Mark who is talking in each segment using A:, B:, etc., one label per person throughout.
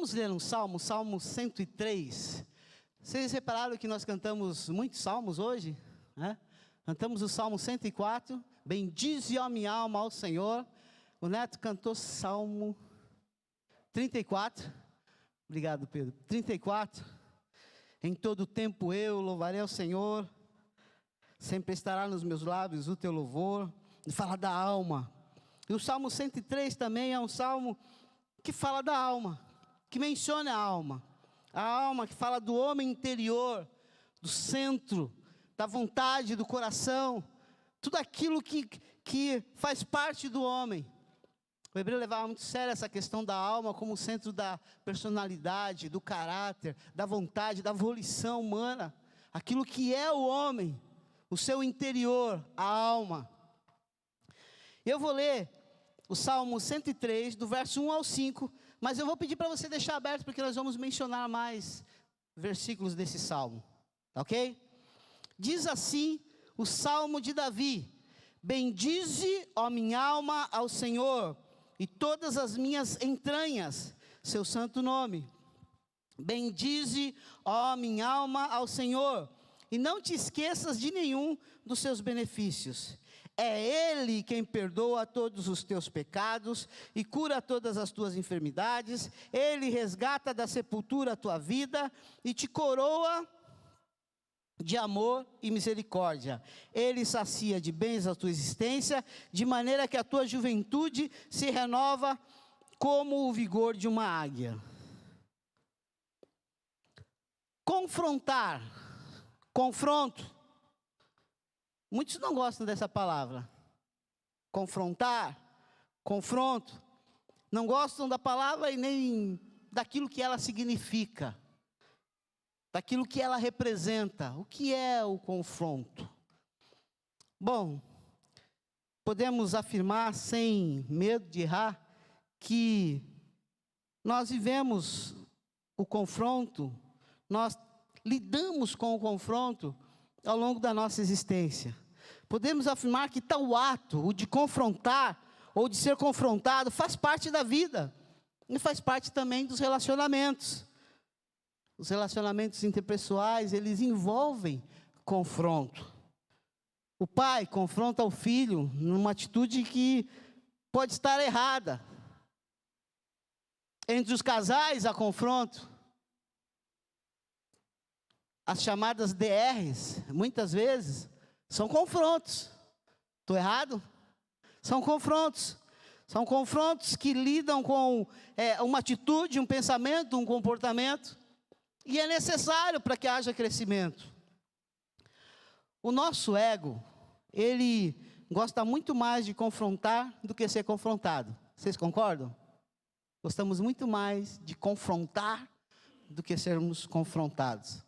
A: Vamos ler um salmo, Salmo 103. Vocês repararam que nós cantamos muitos salmos hoje? Né? Cantamos o Salmo 104, bendize a minha alma ao Senhor. O Neto cantou Salmo 34, obrigado Pedro, 34. Em todo tempo eu louvarei ao Senhor, sempre estará nos meus lábios o teu louvor. E fala da alma. E o Salmo 103 também é um salmo que fala da alma, que menciona a alma que fala do homem interior, do centro, da vontade, do coração, tudo aquilo que faz parte do homem. O hebreu levava muito sério essa questão da alma como centro da personalidade, do caráter, da vontade, da volição humana, aquilo que é o homem, o seu interior, a alma. Eu vou ler o Salmo 103, do verso 1 ao 5, mas eu vou pedir para você deixar aberto, porque nós vamos mencionar mais versículos desse Salmo, tá ok? Diz assim o Salmo de Davi: bendize, ó minha alma, ao Senhor, e todas as minhas entranhas, seu santo nome. Bendize, ó minha alma, ao Senhor, e não te esqueças de nenhum dos seus benefícios. É Ele quem perdoa todos os teus pecados e cura todas as tuas enfermidades. Ele resgata da sepultura a tua vida e te coroa de amor e misericórdia. Ele sacia de bens a tua existência, de maneira que a tua juventude se renova como o vigor de uma águia. Confrontar, confronto. Muitos não gostam dessa palavra. Confrontar, confronto. Não gostam da palavra e nem daquilo que ela significa, daquilo que ela representa. O que é o confronto? Bom, podemos afirmar sem medo de errar que nós vivemos o confronto, nós lidamos com o confronto ao longo da nossa existência. Podemos afirmar que tal ato, o de confrontar, ou de ser confrontado, faz parte da vida, e faz parte também dos relacionamentos. Os relacionamentos interpessoais, eles envolvem confronto. O pai confronta o filho numa atitude que pode estar errada. Entre os casais há confronto. As chamadas DRs, muitas vezes, são confrontos. Estou errado? São confrontos. São confrontos que lidam com uma atitude, um pensamento, um comportamento. E é necessário para que haja crescimento. O nosso ego, ele gosta muito mais de confrontar do que ser confrontado. Vocês concordam? Gostamos muito mais de confrontar do que sermos confrontados.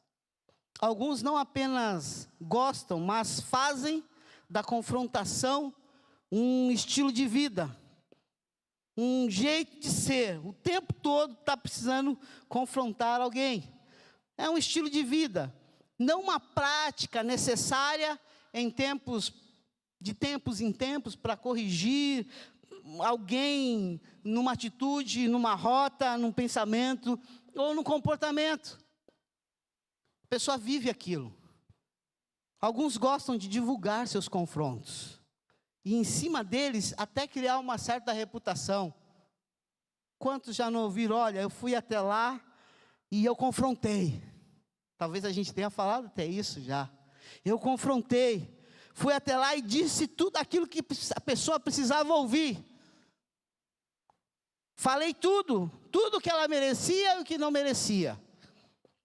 A: Alguns não apenas gostam, mas fazem da confrontação um estilo de vida, um jeito de ser. O tempo todo está precisando confrontar alguém. É um estilo de vida, não uma prática necessária de tempos em tempos para corrigir alguém numa atitude, numa rota, num pensamento ou num comportamento. A pessoa vive aquilo. Alguns gostam de divulgar seus confrontos. E em cima deles, até criar uma certa reputação. Quantos já não ouviram? Olha, eu fui até lá e eu confrontei. Talvez a gente tenha falado até isso já. Eu confrontei. Fui até lá e disse tudo aquilo que a pessoa precisava ouvir. Falei tudo que ela merecia e o que não merecia.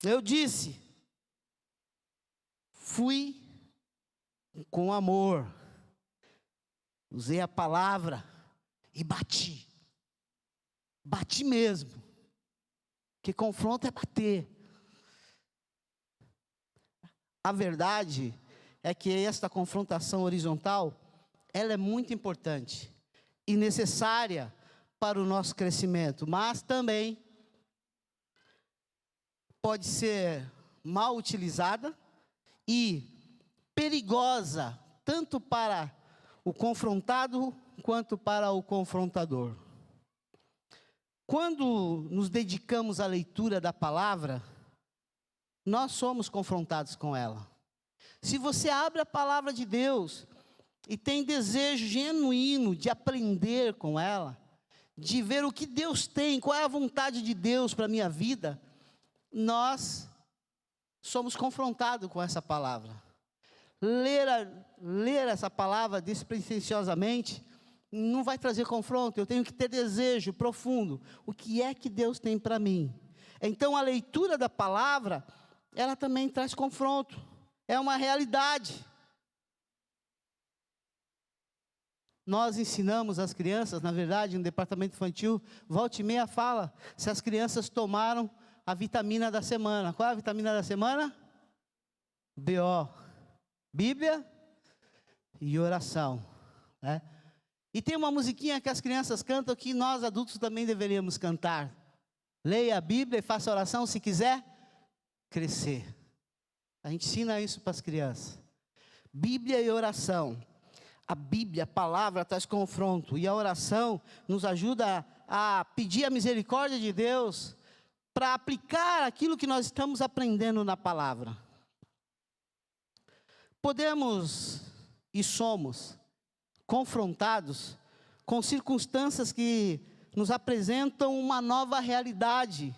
A: Eu disse. Fui com amor, usei a palavra e bati. Bati mesmo, porque confronto é bater. A verdade é que esta confrontação horizontal, ela é muito importante e necessária para o nosso crescimento, mas também pode ser mal utilizada e perigosa, tanto para o confrontado, quanto para o confrontador. Quando nos dedicamos à leitura da palavra, nós somos confrontados com ela. Se você abre a palavra de Deus e tem desejo genuíno de aprender com ela, de ver o que Deus tem, qual é a vontade de Deus para a minha vida, nós somos confrontados com essa palavra. Ler essa palavra despretensiosamente não vai trazer confronto. Eu tenho que ter desejo profundo. O que é que Deus tem para mim? Então a leitura da palavra, ela também traz confronto. É uma realidade. Nós ensinamos as crianças, na verdade, no departamento infantil, volta e meia fala, se as crianças tomaram a vitamina da semana. Qual é a vitamina da semana? BO. Bíblia e oração. Né? E tem uma musiquinha que as crianças cantam que nós adultos também deveríamos cantar. Leia a Bíblia e faça oração se quiser crescer. A gente ensina isso para as crianças. Bíblia e oração. A Bíblia, a palavra, traz confronto. E a oração nos ajuda a pedir a misericórdia de Deus para aplicar aquilo que nós estamos aprendendo na palavra. Podemos e somos confrontados com circunstâncias que nos apresentam uma nova realidade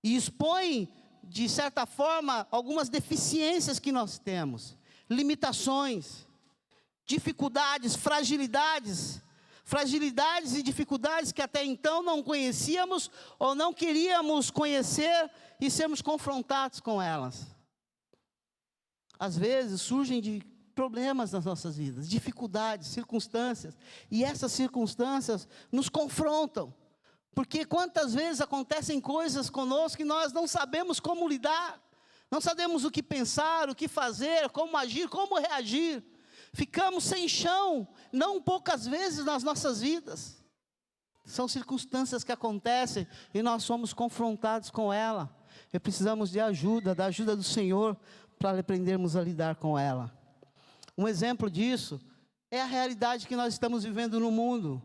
A: e expõem, de certa forma, algumas deficiências que nós temos, limitações, dificuldades, fragilidades e dificuldades que até então não conhecíamos ou não queríamos conhecer e sermos confrontados com elas. Às vezes surgem de problemas nas nossas vidas, dificuldades, circunstâncias, e essas circunstâncias nos confrontam, porque quantas vezes acontecem coisas conosco que nós não sabemos como lidar, não sabemos o que pensar, o que fazer, como agir, como reagir, ficamos sem chão, não poucas vezes nas nossas vidas, são circunstâncias que acontecem e nós somos confrontados com ela, e precisamos de ajuda, da ajuda do Senhor, para aprendermos a lidar com ela. Um exemplo disso é a realidade que nós estamos vivendo no mundo.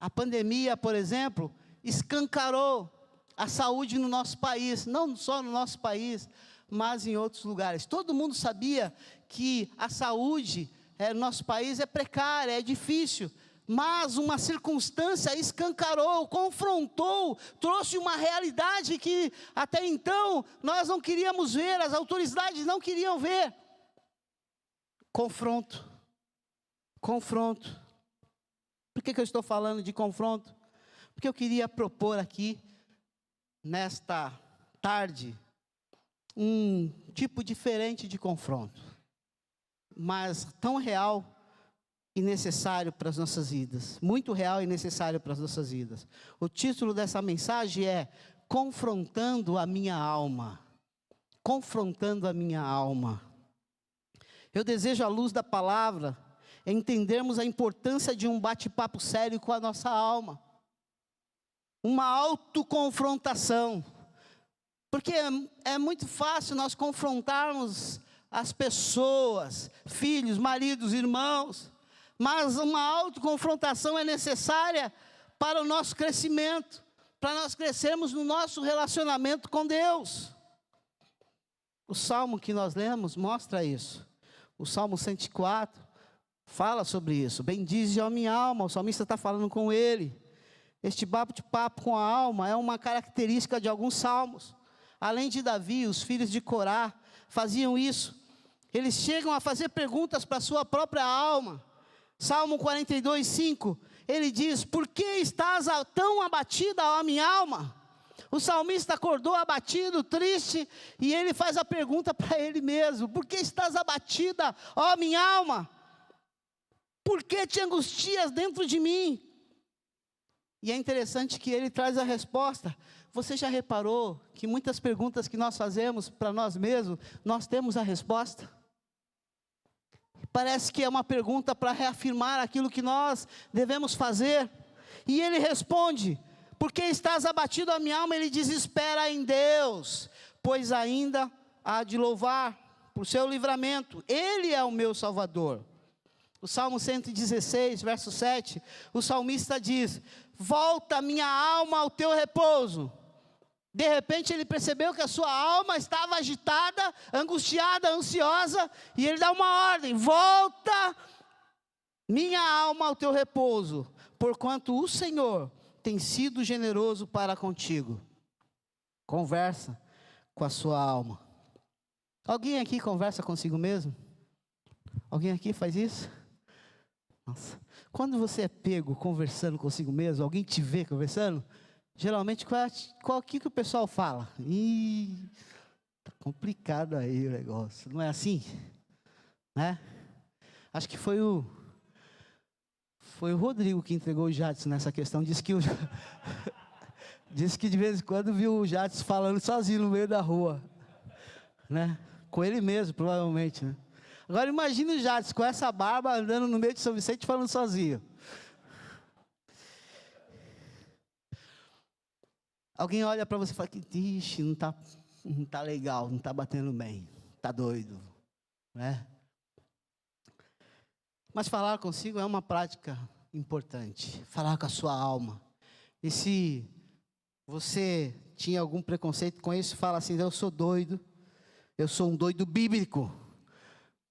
A: A pandemia, por exemplo, escancarou a saúde no nosso país, não só no nosso país, mas em outros lugares. Todo mundo sabia que a saúde no nosso país é precária, é difícil, mas uma circunstância escancarou, confrontou, trouxe uma realidade que até então nós não queríamos ver, as autoridades não queriam ver. Confronto. Por que eu estou falando de confronto? Porque eu queria propor aqui, nesta tarde, um tipo diferente de confronto, mas tão real e necessário para as nossas vidas, muito real e necessário para as nossas vidas. O título dessa mensagem é Confrontando a minha alma. Confrontando a minha alma. Eu desejo, à luz da palavra, entendermos a importância de um bate-papo sério com a nossa alma. Uma autoconfrontação. Porque é muito fácil nós confrontarmos as pessoas, filhos, maridos, irmãos, mas uma autoconfrontação é necessária para o nosso crescimento, para nós crescermos no nosso relacionamento com Deus. O salmo que nós lemos mostra isso. O Salmo 104 fala sobre isso. Bendize a minha alma, o salmista está falando com ele. Este bate-papo com a alma é uma característica de alguns salmos. Além de Davi, os filhos de Corá faziam isso. Eles chegam a fazer perguntas para a sua própria alma. Salmo 42, 5, ele diz, por que estás tão abatida, ó minha alma? O salmista acordou abatido, triste, e ele faz a pergunta para ele mesmo, por que estás abatida, ó minha alma? Por que te angustias dentro de mim? E é interessante que ele traz a resposta. Você já reparou que muitas perguntas que nós fazemos para nós mesmos, nós temos a resposta? Parece que é uma pergunta para reafirmar aquilo que nós devemos fazer. E ele responde, por que estás abatido a minha alma? Ele diz, espera em Deus, pois ainda há de louvar por seu livramento. Ele é o meu Salvador. O Salmo 116, verso 7, o salmista diz, volta minha alma ao teu repouso. De repente ele percebeu que a sua alma estava agitada, angustiada, ansiosa, e ele dá uma ordem: volta minha alma ao teu repouso, porquanto o Senhor tem sido generoso para contigo. Conversa com a sua alma. Alguém aqui conversa consigo mesmo? Alguém aqui faz isso? Nossa. Quando você é pego conversando consigo mesmo, alguém te vê conversando, geralmente qual que o pessoal fala? Tá complicado aí o negócio, não é assim? Né? Acho que foi o Rodrigo que entregou o Jadson nessa questão. Disse que de vez em quando viu o Jadson falando sozinho no meio da rua, né? Com ele mesmo, provavelmente, né? Agora imagine o Jadson com essa barba andando no meio de São Vicente falando sozinho. Alguém olha para você e fala que, ixi, não tá legal, não tá batendo bem, tá doido, né? Mas falar consigo é uma prática importante, falar com a sua alma. E se você tinha algum preconceito com isso, fala assim: eu sou doido, eu sou um doido bíblico.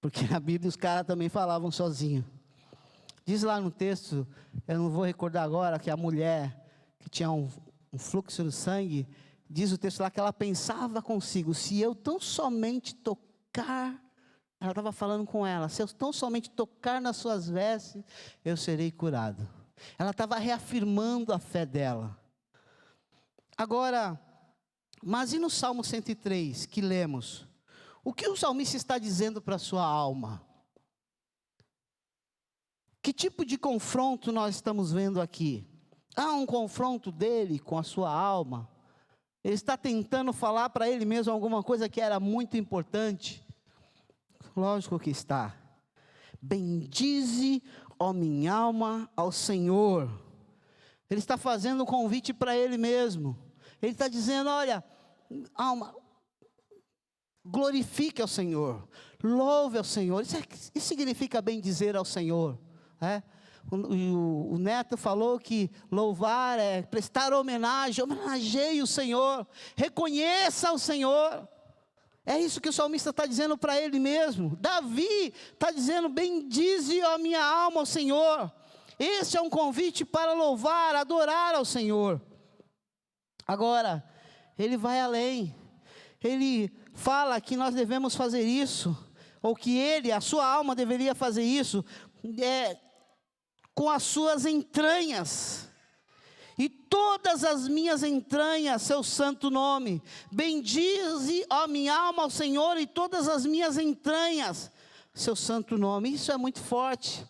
A: Porque na Bíblia os caras também falavam sozinho. Diz lá no texto, eu não vou recordar agora, que a mulher que tinha um fluxo no sangue, diz o texto lá que ela pensava consigo: se eu tão somente tocar, ela estava falando com ela, se eu tão somente tocar nas suas vestes, eu serei curado. Ela estava reafirmando a fé dela. Agora, mas e no Salmo 103 que lemos? O que o salmista está dizendo para a sua alma? Que tipo de confronto nós estamos vendo aqui? Há um confronto dele com a sua alma? Ele está tentando falar para ele mesmo alguma coisa que era muito importante? Lógico que está. Bendize, ó minha alma, ao Senhor. Ele está fazendo um convite para ele mesmo. Ele está dizendo: olha, alma, glorifique ao Senhor, louve ao Senhor. Isso significa bem dizer ao Senhor. O Neto falou que louvar é prestar homenagem. Homenageie o Senhor, reconheça o Senhor. É isso que o salmista está dizendo para ele mesmo. Davi está dizendo: bendize a minha alma ao Senhor. Esse é um convite para louvar, adorar ao Senhor. Agora, ele vai além. Ele fala que nós devemos fazer isso, ou que a sua alma deveria fazer isso, com as suas entranhas. E todas as minhas entranhas, seu santo nome. Bendize, ó minha alma, ao Senhor, e todas as minhas entranhas, seu santo nome. Isso é muito forte.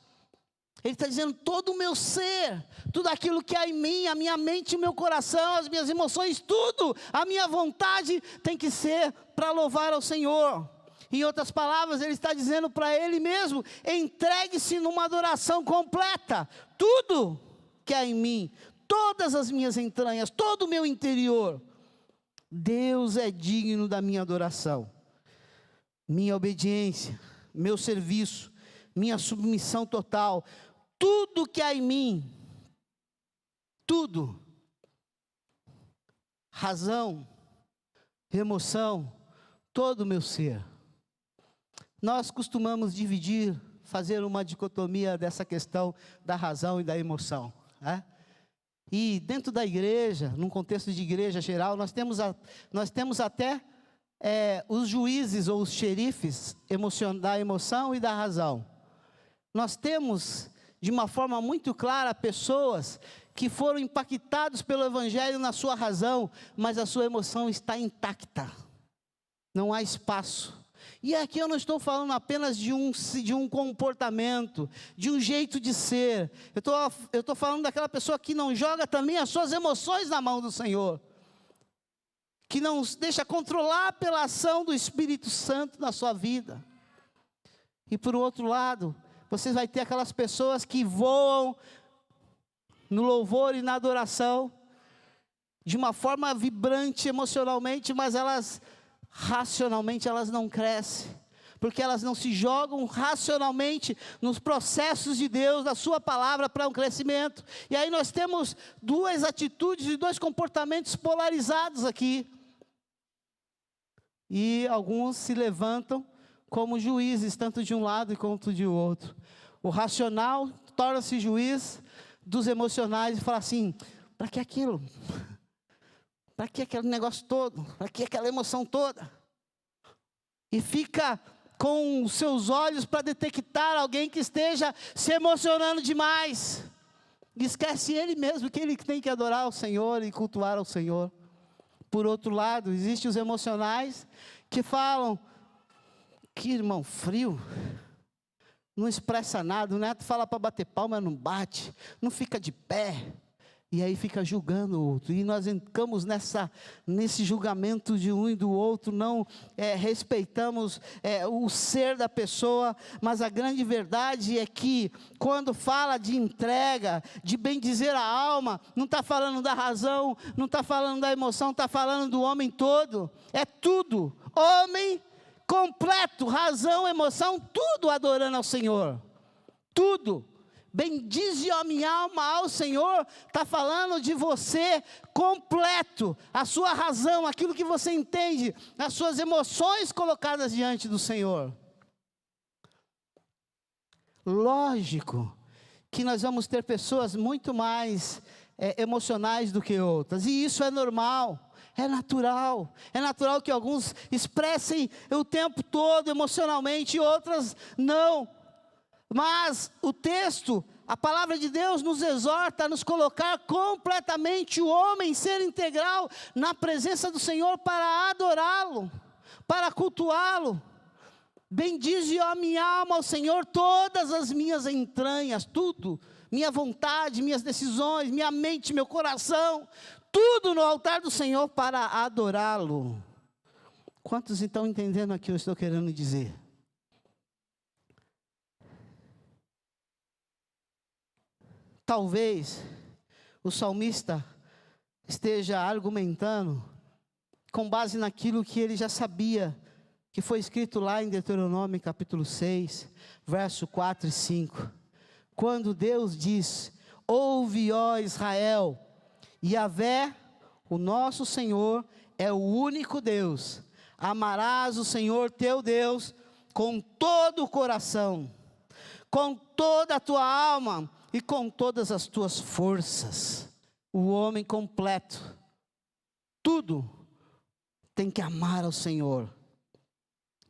A: Ele está dizendo: todo o meu ser, tudo aquilo que há em mim, a minha mente, o meu coração, as minhas emoções, tudo, a minha vontade tem que ser para louvar ao Senhor. Em outras palavras, ele está dizendo para ele mesmo: entregue-se numa adoração completa. Tudo que há em mim, todas as minhas entranhas, todo o meu interior, Deus é digno da minha adoração, minha obediência, meu serviço, minha submissão total. Tudo que há em mim, tudo, razão, emoção, todo o meu ser. Nós costumamos fazer uma dicotomia dessa questão da razão e da emoção, né? E dentro da igreja, num contexto de igreja geral, nós temos até os juízes ou os xerifes da emoção e da razão. Nós temos, de uma forma muito clara, pessoas que foram impactados pelo Evangelho na sua razão, mas a sua emoção está intacta. Não há espaço. E aqui eu não estou falando apenas de um comportamento, de um jeito de ser. Eu estou falando daquela pessoa que não joga também as suas emoções na mão do Senhor, que não se deixa controlar pela ação do Espírito Santo na sua vida. E por outro lado, você vai ter aquelas pessoas que voam no louvor e na adoração, de uma forma vibrante emocionalmente, mas racionalmente elas não crescem, porque elas não se jogam racionalmente nos processos de Deus, da sua palavra para um crescimento. E aí nós temos duas atitudes e dois comportamentos polarizados aqui. E alguns se levantam como juízes, tanto de um lado quanto de outro. O racional torna-se juiz dos emocionais e fala assim: para que aquilo? Para que aquele negócio todo? Para que aquela emoção toda? E fica com os seus olhos para detectar alguém que esteja se emocionando demais. E esquece ele mesmo, que ele tem que adorar ao Senhor e cultuar ao Senhor. Por outro lado, existem os emocionais que falam: que irmão frio, não expressa nada, o neto fala para bater palma, não bate, não fica de pé, e aí fica julgando o outro, e nós entramos nesse julgamento de um e do outro, não respeitamos o ser da pessoa, mas a grande verdade é que, quando fala de entrega, de bendizer a alma, não está falando da razão, não está falando da emoção, está falando do homem todo, é tudo, homem completo, razão, emoção, tudo adorando ao Senhor, tudo. Bendize a minha alma ao Senhor, está falando de você completo, a sua razão, aquilo que você entende, as suas emoções colocadas diante do Senhor. Lógico que nós vamos ter pessoas muito mais emocionais do que outras, e isso é normal. É natural que alguns expressem o tempo todo emocionalmente e outras não. Mas o texto, a palavra de Deus nos exorta a nos colocar completamente o homem, ser integral na presença do Senhor para adorá-lo, para cultuá-lo. Bendize a minha alma ao Senhor, todas as minhas entranhas, tudo, minha vontade, minhas decisões, minha mente, meu coração, tudo no altar do Senhor para adorá-lo. Quantos estão entendendo aqui o que eu estou querendo dizer? Talvez o salmista esteja argumentando com base naquilo que ele já sabia, que foi escrito lá em Deuteronômio capítulo 6, verso 4 e 5. Quando Deus diz: ouve, ó Israel, Yahvé, o nosso Senhor, é o único Deus. Amarás o Senhor teu Deus com todo o coração, com toda a tua alma e com todas as tuas forças. O homem completo, tudo tem que amar ao Senhor.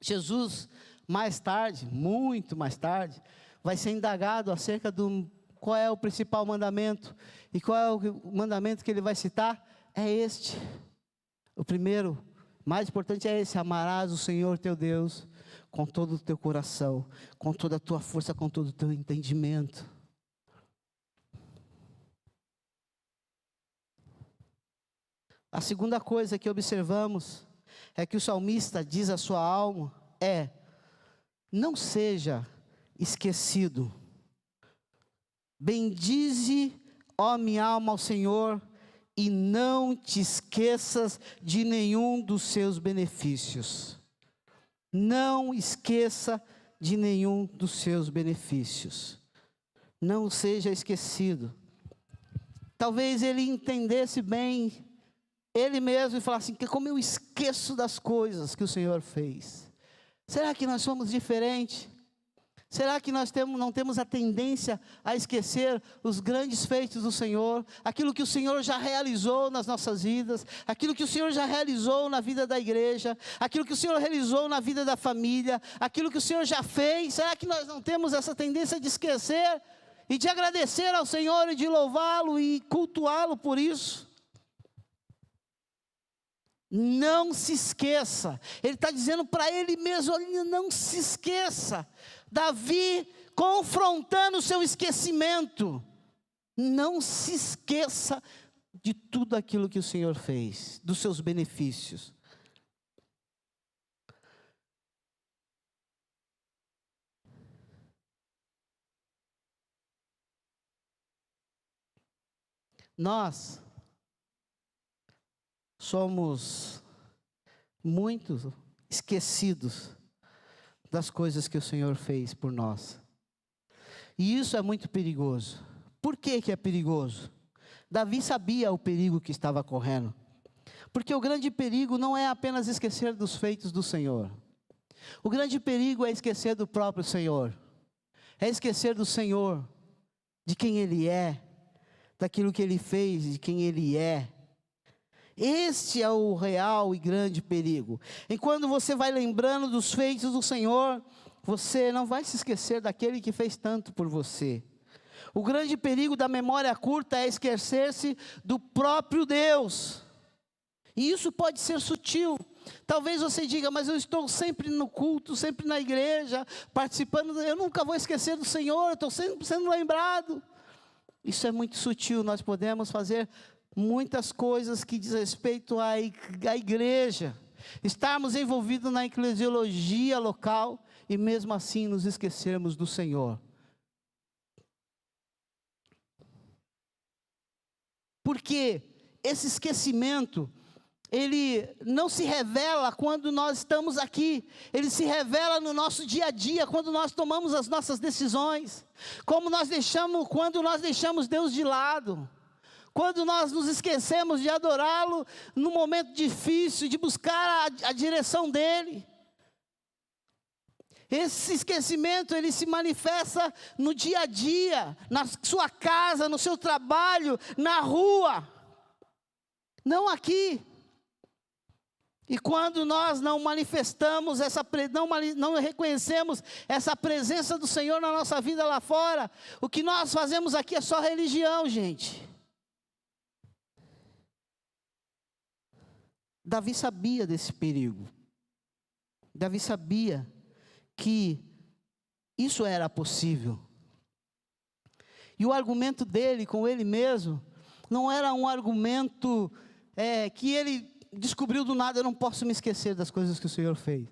A: Jesus, mais tarde, muito mais tarde, vai ser indagado acerca do qual é o principal mandamento. E qual é o mandamento que ele vai citar? É este. O primeiro, mais importante é esse: amarás o Senhor teu Deus com todo o teu coração, com toda a tua força, com todo o teu entendimento. A segunda coisa que observamos é que o salmista diz à sua alma não seja esquecido. Bendize, ó minha alma, ao Senhor, e não te esqueças de nenhum dos seus benefícios. Não esqueça de nenhum dos seus benefícios. Não seja esquecido. Talvez ele entendesse bem ele mesmo e falasse assim: como eu esqueço das coisas que o Senhor fez. Será que nós somos diferentes? Será que nós não temos a tendência a esquecer os grandes feitos do Senhor, aquilo que o Senhor já realizou nas nossas vidas, aquilo que o Senhor já realizou na vida da igreja, aquilo que o Senhor realizou na vida da família, aquilo que o Senhor já fez? Será que nós não temos essa tendência de esquecer e de agradecer ao Senhor e de louvá-lo e cultuá-lo por isso? Não se esqueça. Ele está dizendo para ele mesmo: não se esqueça. Davi confrontando o seu esquecimento. Não se esqueça de tudo aquilo que o Senhor fez, dos seus benefícios. Nós somos muito esquecidos das coisas que o Senhor fez por nós. E isso é muito perigoso. Por que que é perigoso? Davi sabia o perigo que estava correndo. Porque o grande perigo não é apenas esquecer dos feitos do Senhor. O grande perigo é esquecer do próprio Senhor. É esquecer do Senhor, de quem Ele é, daquilo que Ele fez, de quem Ele é. Este é o real e grande perigo. Enquanto você vai lembrando dos feitos do Senhor, você não vai se esquecer daquele que fez tanto por você. O grande perigo da memória curta é esquecer-se do próprio Deus. E isso pode ser sutil. Talvez você diga, mas eu estou sempre no culto, sempre na igreja, participando, eu nunca vou esquecer do Senhor, eu estou sempre sendo lembrado. Isso é muito sutil, nós podemos fazer muitas coisas que diz respeito à igreja, estarmos envolvidos na eclesiologia local e mesmo assim nos esquecermos do Senhor. Porque esse esquecimento, ele não se revela quando nós estamos aqui, ele se revela no nosso dia a dia, quando nós tomamos as nossas decisões, quando nós deixamos Deus de lado, quando nós nos esquecemos de adorá-lo no momento difícil, de buscar a direção dEle. Esse esquecimento, ele se manifesta no dia a dia, na sua casa, no seu trabalho, na rua, não aqui. E quando nós não manifestamos, não reconhecemos essa presença do Senhor na nossa vida lá fora, o que nós fazemos aqui é só religião, gente. Davi sabia desse perigo. Davi sabia que isso era possível. E o argumento dele com ele mesmo, não era um argumento que ele descobriu do nada, eu não posso me esquecer das coisas que o Senhor fez.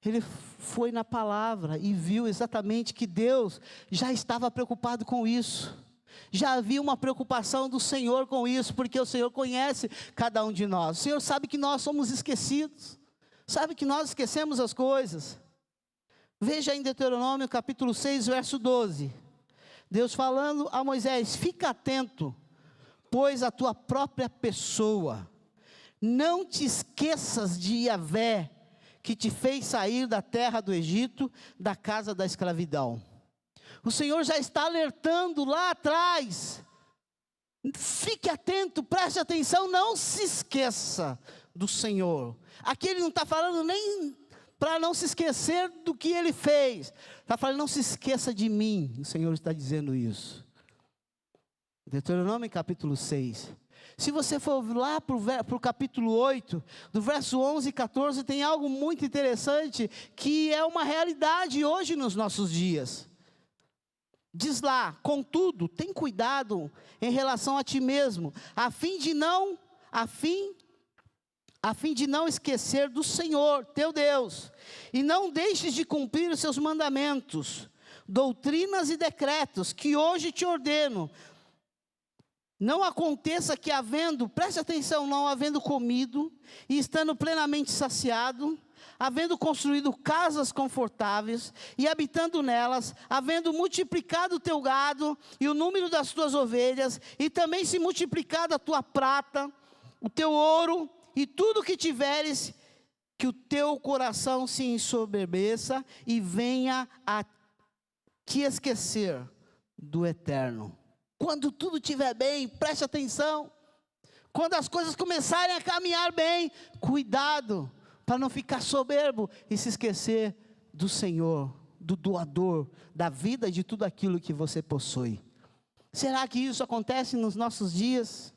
A: Ele foi na palavra e viu exatamente que Deus já estava preocupado com isso. Já havia uma preocupação do Senhor com isso, porque o Senhor conhece cada um de nós. O Senhor sabe que nós somos esquecidos, sabe que nós esquecemos as coisas. Veja em Deuteronômio capítulo 6, verso 12. Deus falando a Moisés, fica atento, pois a tua própria pessoa, não te esqueças de Yahvé, que te fez sair da terra do Egito, da casa da escravidão. O Senhor já está alertando lá atrás. Fique atento, preste atenção, não se esqueça do Senhor. Aqui Ele não está falando nem para não se esquecer do que Ele fez. Está falando, não se esqueça de mim. O Senhor está dizendo isso. Deuteronômio capítulo 6. Se você for lá para o capítulo 8, do verso 11 e 14, tem algo muito interessante, que é uma realidade hoje nos nossos dias. Diz lá, contudo, tem cuidado em relação a ti mesmo, a fim de não esquecer do Senhor, teu Deus, e não deixes de cumprir os seus mandamentos, doutrinas e decretos, que hoje te ordeno. Não aconteça que preste atenção, não havendo comido, e estando plenamente saciado, havendo construído casas confortáveis, e habitando nelas, havendo multiplicado o teu gado, e o número das tuas ovelhas, e também se multiplicado a tua prata, o teu ouro, e tudo que tiveres, que o teu coração se ensoberbeça, e venha a te esquecer do Eterno. Quando tudo estiver bem, preste atenção. Quando as coisas começarem a caminhar bem, cuidado, para não ficar soberbo e se esquecer do Senhor, do doador, da vida e de tudo aquilo que você possui. Será que isso acontece nos nossos dias?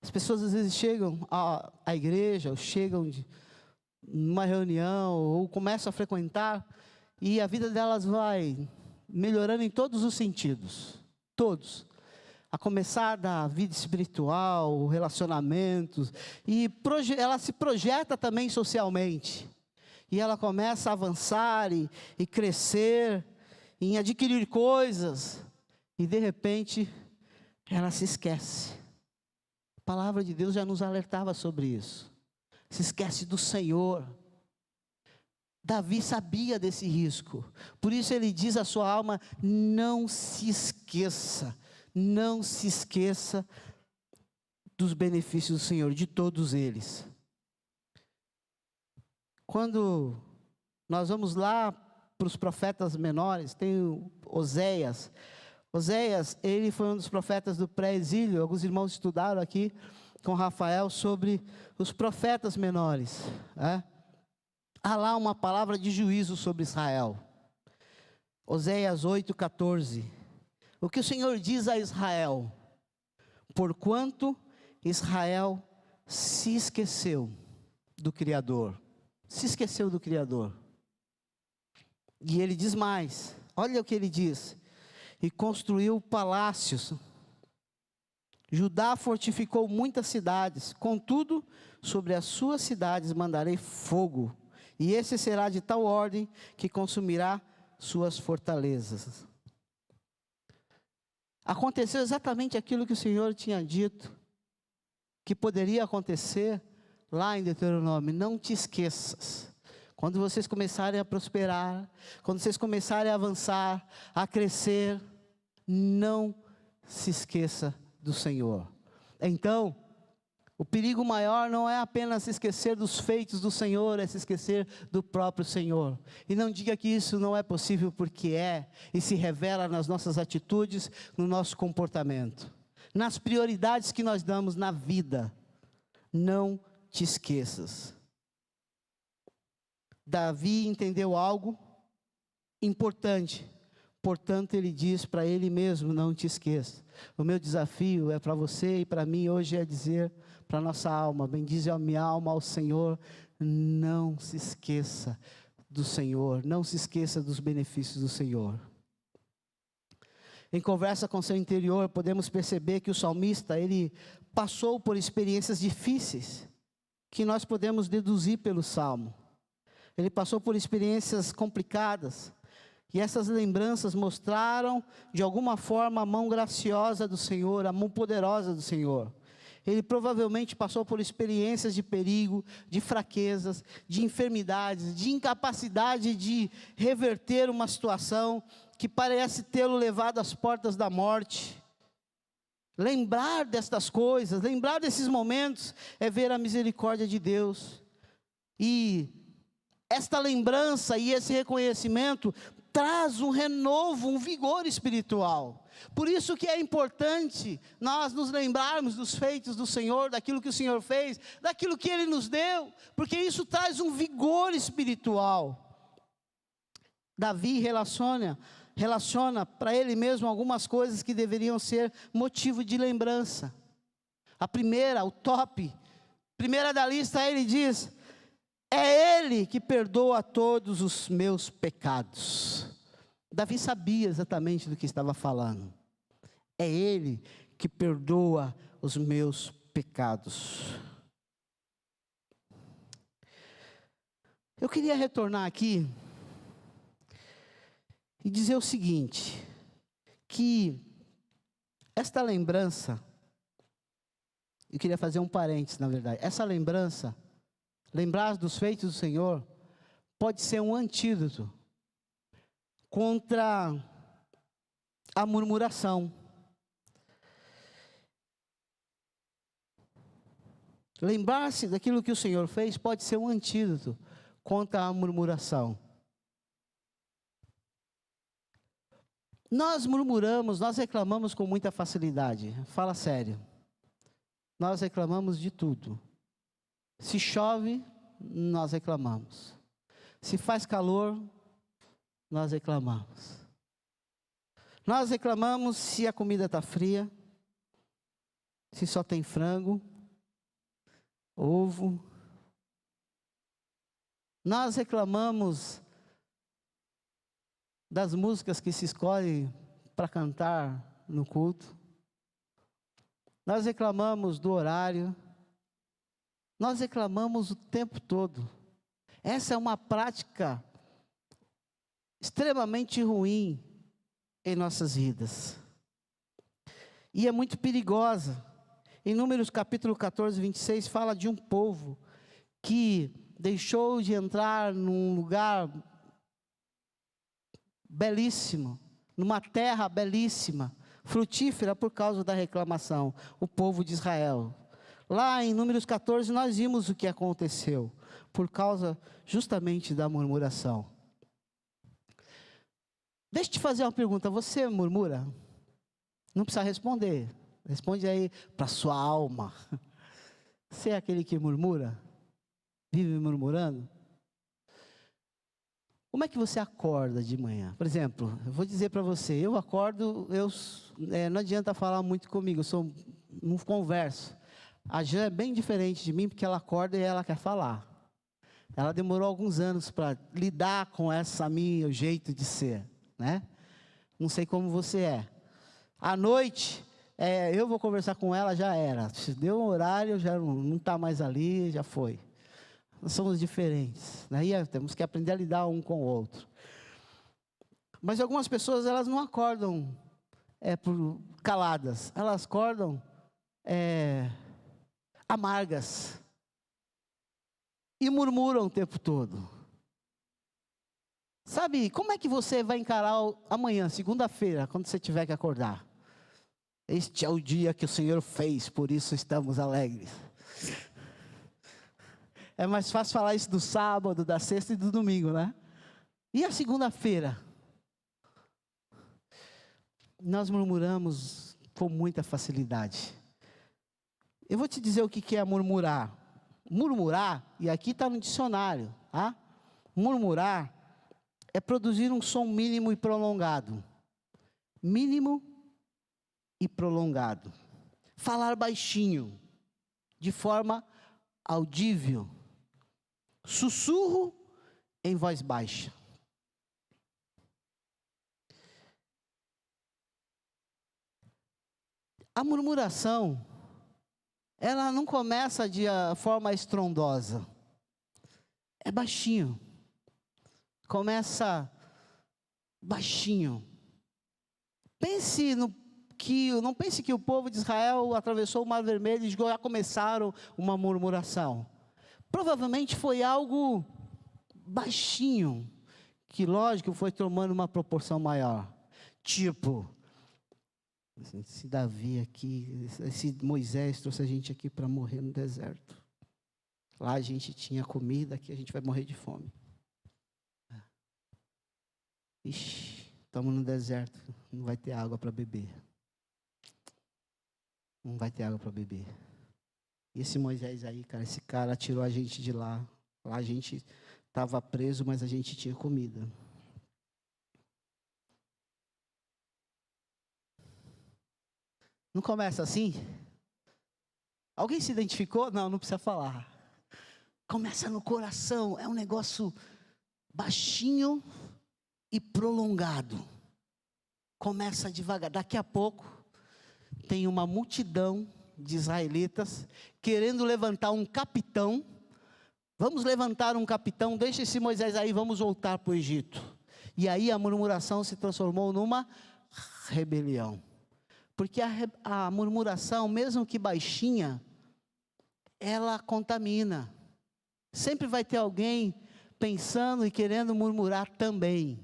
A: As pessoas às vezes chegam à igreja, ou chegam numa reunião, ou começam a frequentar, e a vida delas vai melhorando em todos os sentidos, todos, a começar da vida espiritual, relacionamentos, e ela se projeta também socialmente, e ela começa a avançar e crescer, em adquirir coisas, e de repente, ela se esquece. A palavra de Deus já nos alertava sobre isso. se esquece do Senhor. Davi sabia desse risco, por isso ele diz à sua alma: não se esqueça dos benefícios do Senhor, de todos eles. Quando nós vamos lá para os profetas menores, tem o Oséias. Oséias, ele foi um dos profetas do pré-exílio. Alguns irmãos estudaram aqui com Rafael sobre os profetas menores, né? Há lá uma palavra de juízo sobre Israel. Oséias 8:14. O que o Senhor diz a Israel? Porquanto Israel se esqueceu do Criador. Se esqueceu do Criador. E ele diz mais. Olha o que ele diz. E construiu palácios. Judá fortificou muitas cidades. Contudo, sobre as suas cidades mandarei fogo. E esse será de tal ordem que consumirá suas fortalezas. Aconteceu exatamente aquilo que o Senhor tinha dito, que poderia acontecer lá em Deuteronômio. Não te esqueças. Quando vocês começarem a prosperar, quando vocês começarem a avançar, a crescer, não se esqueça do Senhor. Então, o perigo maior não é apenas se esquecer dos feitos do Senhor, é se esquecer do próprio Senhor. E não diga que isso não é possível, porque é, e se revela nas nossas atitudes, no nosso comportamento, nas prioridades que nós damos na vida. Não te esqueças. Davi entendeu algo importante, portanto ele diz para ele mesmo: não te esqueça. O meu desafio é para você e para mim hoje é dizer para a nossa alma: bendize a minha alma ao Senhor, não se esqueça do Senhor, não se esqueça dos benefícios do Senhor. Em conversa com seu interior, podemos perceber que o salmista, ele passou por experiências difíceis, que nós podemos deduzir pelo Salmo. Ele passou por experiências complicadas, e essas lembranças mostraram, de alguma forma, a mão graciosa do Senhor, a mão poderosa do Senhor. Ele provavelmente passou por experiências de perigo, de fraquezas, de enfermidades, de incapacidade de reverter uma situação que parece tê-lo levado às portas da morte. Lembrar destas coisas, lembrar desses momentos, é ver a misericórdia de Deus. E esta lembrança e esse reconhecimento traz um renovo, um vigor espiritual. Por isso que é importante nós nos lembrarmos dos feitos do Senhor, daquilo que o Senhor fez, daquilo que Ele nos deu, porque isso traz um vigor espiritual. Davi relaciona para ele mesmo algumas coisas que deveriam ser motivo de lembrança. A primeira, o top, primeira da lista, ele diz: é Ele que perdoa todos os meus pecados. Davi sabia exatamente do que estava falando. É Ele que perdoa os meus pecados. Eu queria retornar aqui e dizer o seguinte, que esta lembrança, eu queria fazer um parênteses na verdade, essa lembrança, lembrar dos feitos do Senhor, pode ser um antídoto contra a murmuração. Lembrar-se daquilo que o Senhor fez pode ser um antídoto contra a murmuração. Nós murmuramos, nós reclamamos com muita facilidade. Fala sério. Nós reclamamos de tudo. Se chove, nós reclamamos. Se faz calor, nós reclamamos. Nós reclamamos se a comida está fria, se só tem frango, ovo. Nós reclamamos das músicas que se escolhem para cantar no culto. Nós reclamamos do horário. Nós reclamamos o tempo todo. Essa é uma prática extremamente ruim em nossas vidas. E é muito perigosa. Em Números capítulo 14, 26, fala de um povo que deixou de entrar num lugar belíssimo, numa terra belíssima, frutífera por causa da reclamação, o povo de Israel. Lá em Números 14 nós vimos o que aconteceu, por causa justamente da murmuração. Deixa eu te fazer uma pergunta, você murmura? Não precisa responder, responde aí para a sua alma. Você é aquele que murmura? Vive murmurando? Como é que você acorda de manhã? Por exemplo, eu vou dizer para você, eu acordo, não adianta falar muito comigo, não converso. A Jean é bem diferente de mim, porque ela acorda e ela quer falar. Ela demorou alguns anos para lidar com meu jeito de ser, né? Não sei como você é. À noite, eu vou conversar com ela, já era. Se deu um horário, já não está mais ali, já foi. Nós somos diferentes, né? E temos que aprender a lidar um com o outro. Mas algumas pessoas, elas não acordam caladas, elas acordam amargas e murmuram o tempo todo. Sabe, como é que você vai encarar amanhã, segunda-feira, quando você tiver que acordar? Este é o dia que o Senhor fez, por isso estamos alegres. É mais fácil falar isso do sábado, da sexta e do domingo, né? E a segunda-feira? Nós murmuramos com muita facilidade. Eu vou te dizer o que é murmurar. Murmurar, e aqui está no dicionário, tá? Murmurar é produzir um som mínimo e prolongado. Mínimo e prolongado. Falar baixinho, de forma audível. Sussurro em voz baixa. A murmuração, ela não começa de forma estrondosa. É baixinho. Começa baixinho. Não pense que o povo de Israel atravessou o Mar Vermelho e já começaram uma murmuração. Provavelmente foi algo baixinho, que lógico foi tomando uma proporção maior. Tipo, esse Davi aqui, esse Moisés trouxe a gente aqui para morrer no deserto. Lá a gente tinha comida, aqui a gente vai morrer de fome. Ixi, estamos no deserto, não vai ter água para beber. Não vai ter água para beber. E esse Moisés aí, cara, esse cara tirou a gente de lá. Lá a gente estava preso, mas a gente tinha comida. Não começa assim? Alguém se identificou? Não precisa falar. Começa no coração, é um negócio baixinho e prolongado. Começa devagar. Daqui a pouco, tem uma multidão de israelitas querendo levantar um capitão. Vamos levantar um capitão, deixa esse Moisés aí, vamos voltar para o Egito. E aí a murmuração se transformou numa rebelião. Porque a murmuração, mesmo que baixinha, ela contamina. Sempre vai ter alguém pensando e querendo murmurar também.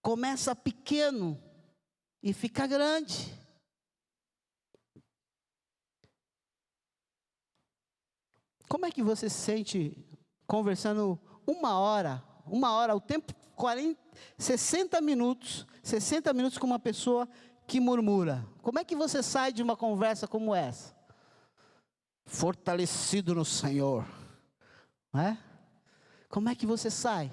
A: Começa pequeno e fica grande. Como é que você se sente conversando uma hora, o tempo 60 minutos com uma pessoa que murmura? Como é que você sai de uma conversa como essa? Fortalecido no Senhor, não é? Como é que você sai?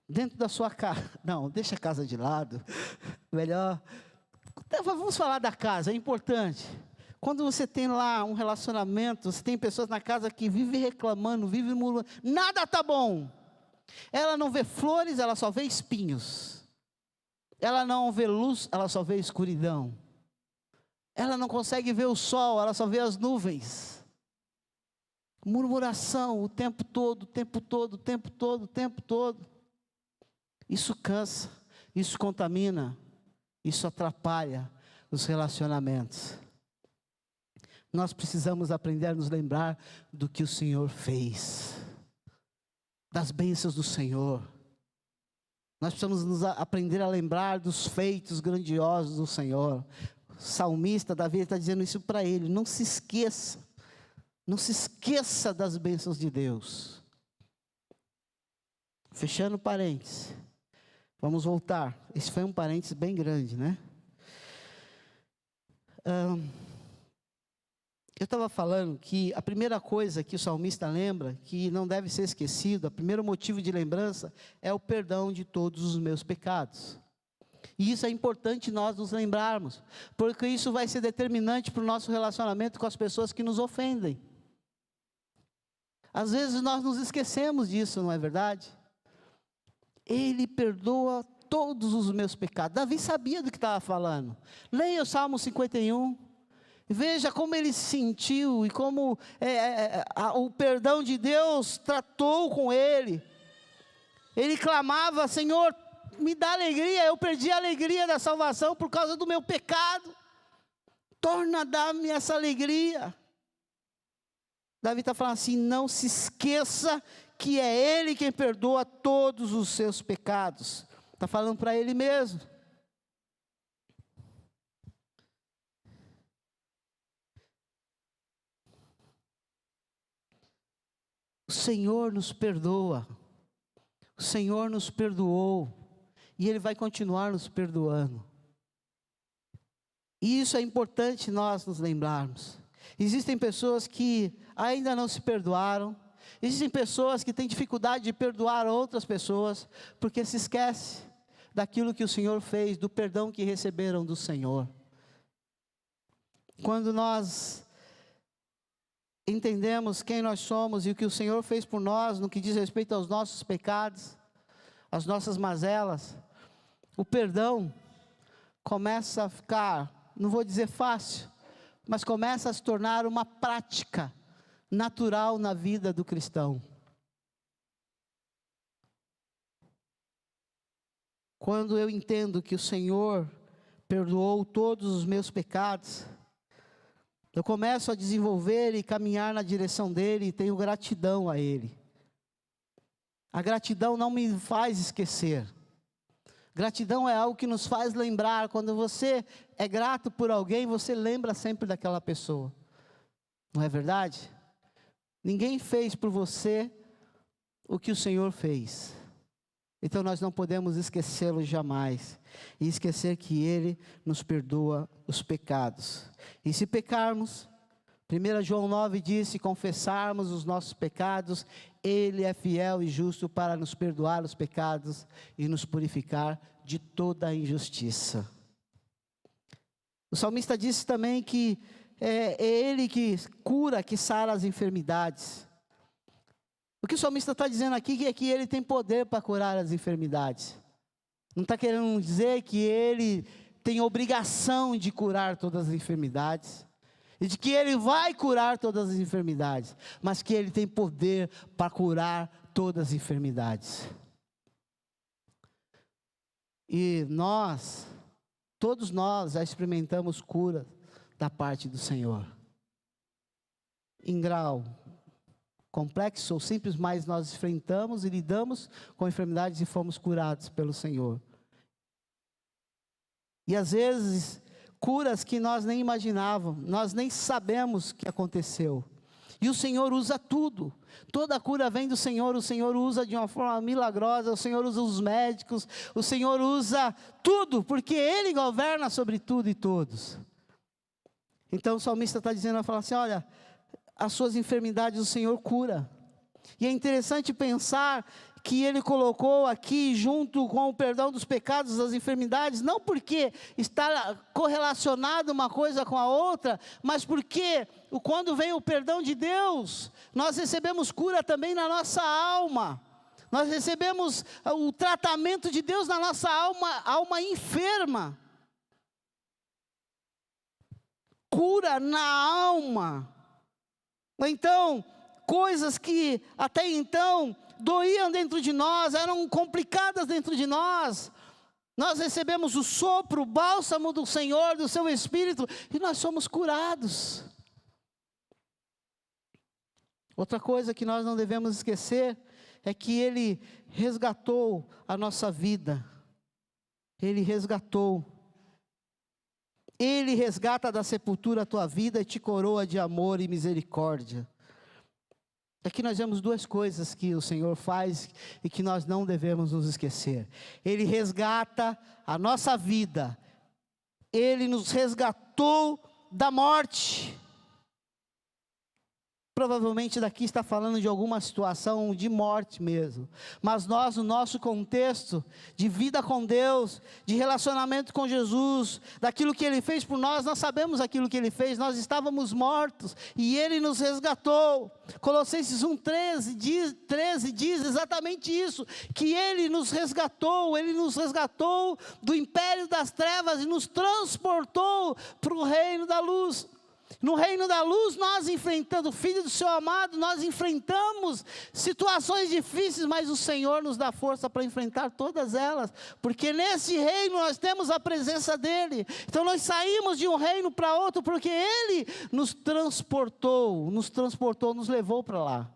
A: Dentro da sua casa, não, deixa a casa de lado, melhor, vamos falar da casa, é importante. Quando você tem lá um relacionamento, você tem pessoas na casa que vivem reclamando, vivem murmurando, nada está bom. Ela não vê flores, ela só vê espinhos. Ela não vê luz, ela só vê escuridão. Ela não consegue ver o sol, ela só vê as nuvens. Murmuração o tempo todo, o tempo todo, o tempo todo, o tempo todo. Isso cansa, isso contamina, isso atrapalha. os relacionamentos. Nós precisamos aprender a nos lembrar do que o Senhor fez, das bênçãos do Senhor. Nós precisamos aprender a lembrar dos feitos grandiosos do Senhor. O salmista Davi está dizendo isso para ele: não se esqueça, não se esqueça das bênçãos de Deus. Fechando parênteses, vamos voltar. Esse foi um parênteses bem grande, né? Eu estava falando que a primeira coisa que o salmista lembra, que não deve ser esquecido, o primeiro motivo de lembrança é o perdão de todos os meus pecados. E isso é importante nós nos lembrarmos, porque isso vai ser determinante para o nosso relacionamento com as pessoas que nos ofendem. Às vezes nós nos esquecemos disso, não é verdade? Ele perdoa todos os meus pecados. Davi sabia do que estava falando. Leia o Salmo 51. Veja como ele se sentiu e como o perdão de Deus tratou com ele. Ele clamava: Senhor, me dá alegria, eu perdi a alegria da salvação por causa do meu pecado. Torna a dar-me essa alegria. Davi está falando assim: não se esqueça que é Ele quem perdoa todos os seus pecados. Está falando para Ele mesmo. O Senhor nos perdoa, o Senhor nos perdoou, e Ele vai continuar nos perdoando. E isso é importante nós nos lembrarmos. Existem pessoas que ainda não se perdoaram, existem pessoas que têm dificuldade de perdoar outras pessoas, porque se esquece daquilo que o Senhor fez, do perdão que receberam do Senhor. Quando nós entendemos quem nós somos e o que o Senhor fez por nós, no que diz respeito aos nossos pecados, às nossas mazelas, o perdão começa a ficar, não vou dizer fácil, mas começa a se tornar uma prática natural na vida do cristão. Quando eu entendo que o Senhor perdoou todos os meus pecados, eu começo a desenvolver e caminhar na direção dEle e tenho gratidão a Ele. A gratidão não me faz esquecer. Gratidão é algo que nos faz lembrar. Quando você é grato por alguém, você lembra sempre daquela pessoa. Não é verdade? Ninguém fez por você o que o Senhor fez. Então nós não podemos esquecê-lo jamais. E esquecer que Ele nos perdoa os pecados. E se pecarmos, 1 João 9 diz: se confessarmos os nossos pecados, Ele é fiel e justo para nos perdoar os pecados e nos purificar de toda a injustiça. O salmista disse também que é Ele que cura, que sara as enfermidades. O que o salmista está dizendo aqui é que Ele tem poder para curar as enfermidades. Não está querendo dizer que Ele tem obrigação de curar todas as enfermidades, e de que Ele vai curar todas as enfermidades, mas que Ele tem poder para curar todas as enfermidades. E nós, todos nós já experimentamos cura da parte do Senhor. Em grau complexo ou simples, mas nós enfrentamos e lidamos com enfermidades e fomos curados pelo Senhor. E às vezes, curas que nós nem imaginávamos, nós nem sabemos o que aconteceu. E o Senhor usa tudo. Toda cura vem do Senhor, o Senhor usa de uma forma milagrosa, o Senhor usa os médicos, o Senhor usa tudo, porque Ele governa sobre tudo e todos. Então o salmista está dizendo, fala assim: olha, as suas enfermidades o Senhor cura. E é interessante pensar que Ele colocou aqui junto com o perdão dos pecados, as enfermidades, não porque está correlacionado uma coisa com a outra, mas porque quando vem o perdão de Deus, nós recebemos cura também na nossa alma. Nós recebemos o tratamento de Deus na nossa alma enferma. Cura na alma. Então, coisas que até então doíam dentro de nós, eram complicadas dentro de nós, Nós recebemos o sopro, o bálsamo do Senhor, do seu Espírito, e nós somos curados. Outra coisa que nós não devemos esquecer é que Ele resgatou a nossa vida. Ele resgatou. Ele resgata da sepultura a tua vida e te coroa de amor e misericórdia. Aqui nós vemos duas coisas que o Senhor faz e que nós não devemos nos esquecer. Ele resgata a nossa vida. Ele nos resgatou da morte. Provavelmente daqui está falando de alguma situação de morte mesmo. Mas nós, no nosso contexto de vida com Deus, de relacionamento com Jesus, daquilo que Ele fez por nós, nós sabemos aquilo que Ele fez. Nós estávamos mortos e Ele nos resgatou. Colossenses 1,13 diz exatamente isso, que Ele nos resgatou do império das trevas e nos transportou para o reino da luz. No reino da luz, nós enfrentando, filho do seu amado, nós enfrentamos situações difíceis, mas o Senhor nos dá força para enfrentar todas elas, porque nesse reino nós temos a presença dEle. Então nós saímos de um reino para outro, porque Ele nos transportou, nos levou para lá.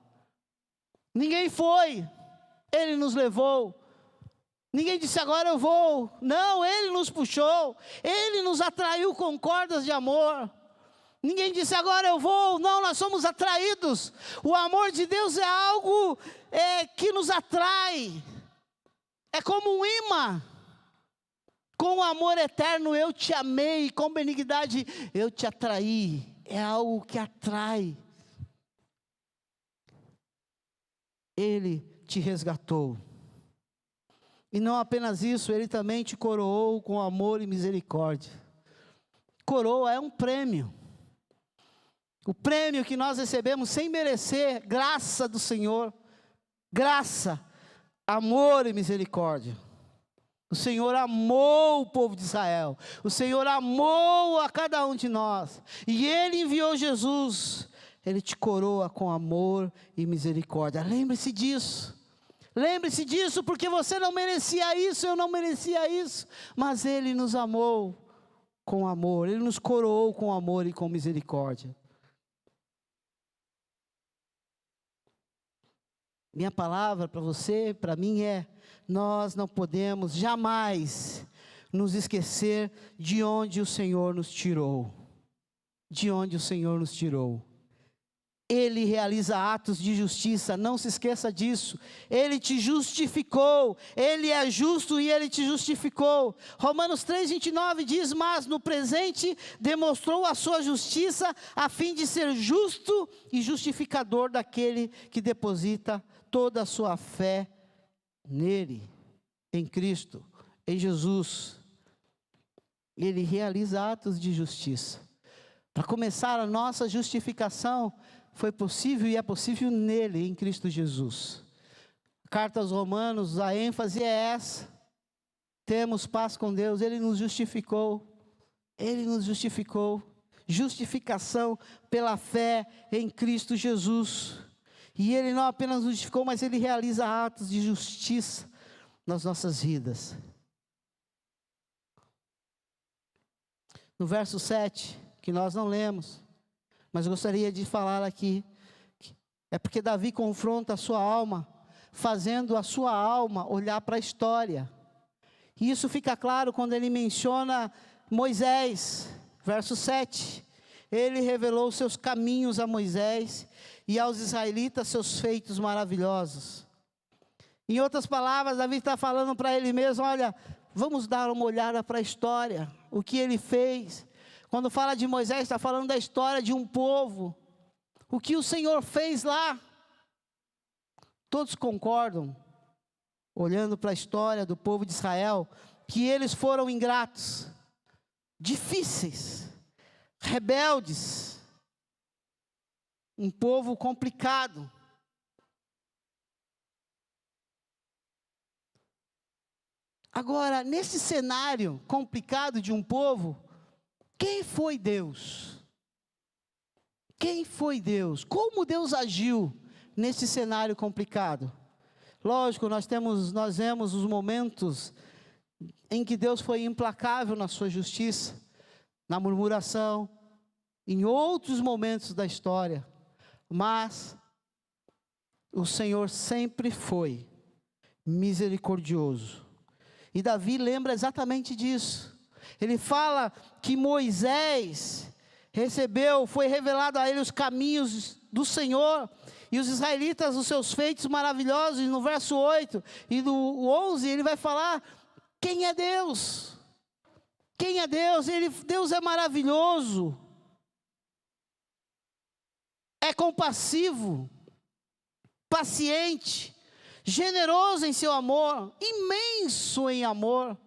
A: Ninguém foi, Ele nos levou. Ninguém disse agora eu vou, não, Ele nos puxou, Ele nos atraiu com cordas de amor. Ninguém disse agora eu vou, não, nós somos atraídos. O amor de Deus é algo que nos atrai, é como um imã. Com amor eterno eu te amei, com benignidade eu te atraí, é algo que atrai. Ele te resgatou, e não apenas isso, Ele também te coroou com amor e misericórdia. Coroa é um prêmio. O prêmio que nós recebemos sem merecer, graça do Senhor, graça, amor e misericórdia. O Senhor amou o povo de Israel, o Senhor amou a cada um de nós, e Ele enviou Jesus, Ele te coroa com amor e misericórdia. Lembre-se disso, porque você não merecia isso, eu não merecia isso, mas Ele nos amou com amor, Ele nos coroou com amor e com misericórdia. Minha palavra para você, para mim nós não podemos jamais nos esquecer de onde o Senhor nos tirou. De onde o Senhor nos tirou. Ele realiza atos de justiça, não se esqueça disso. Ele te justificou, Ele é justo e Ele te justificou. Romanos 3,29 diz, mas no presente demonstrou a sua justiça, a fim de ser justo e justificador daquele que deposita toda a sua fé nele, em Cristo, em Jesus. Ele realiza atos de justiça. Para começar, a nossa justificação foi possível e é possível nele, em Cristo Jesus. Carta aos Romanos, a ênfase é essa. Temos paz com Deus, Ele nos justificou. Ele nos justificou. Justificação pela fé em Cristo Jesus. E Ele não apenas nos justificou, mas Ele realiza atos de justiça nas nossas vidas. No verso 7, que nós não lemos, mas gostaria de falar aqui, é porque Davi confronta a sua alma, fazendo a sua alma olhar para a história. E isso fica claro quando ele menciona Moisés, verso 7. Ele revelou seus caminhos a Moisés e aos israelitas seus feitos maravilhosos. Em outras palavras, Davi está falando para ele mesmo, olha, vamos dar uma olhada para a história, o que ele fez. Quando fala de Moisés, está falando da história de um povo. O que o Senhor fez lá. Todos concordam, olhando para a história do povo de Israel, que eles foram ingratos, difíceis, rebeldes. Um povo complicado. Agora, nesse cenário complicado de um povo, quem foi Deus? Quem foi Deus? Como Deus agiu nesse cenário complicado? Lógico, nós vemos os momentos em que Deus foi implacável na sua justiça, na murmuração, em outros momentos da história, mas o Senhor sempre foi misericordioso. E Davi lembra exatamente disso. Ele fala que Moisés foi revelado a ele os caminhos do Senhor, e os israelitas os seus feitos maravilhosos. E no verso 8 e no 11 ele vai falar quem é Deus. Quem é Deus? Deus é maravilhoso, é compassivo, paciente, generoso em seu amor, imenso em amor.